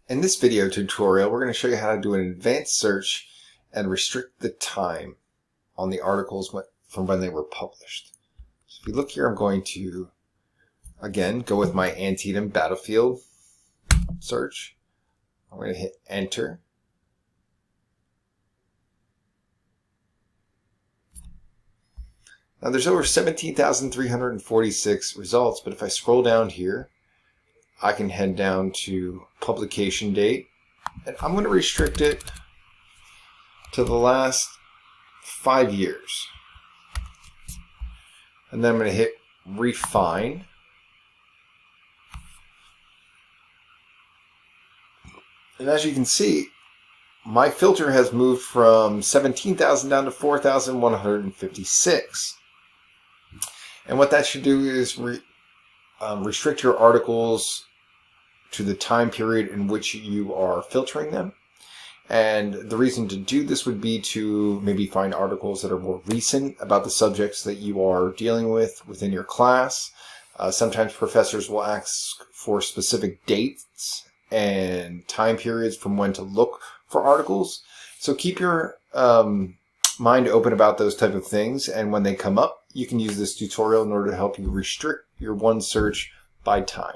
In this video tutorial, we're going to show you how to do an advanced search and restrict the time on the articles from when they were published. So if you look here, I'm going to, again, go with my Antietam Battlefield search. I'm going to hit enter. Now there's over 17,346 results, but if I scroll down here, I can head down to publication date, and I'm going to restrict it to the last 5 years. And then I'm going to hit refine. And as you can see, my filter has moved from 17,000 down to 4,156. And what that should do is restrict your articles to the time period in which you are filtering them. And the reason to do this would be to maybe find articles that are more recent about the subjects that you are dealing with within your class. Sometimes professors will ask for specific dates and time periods from when to look for articles. So keep your mind open about those type of things, and when they come up, you can use this tutorial in order to help you restrict your one search by time.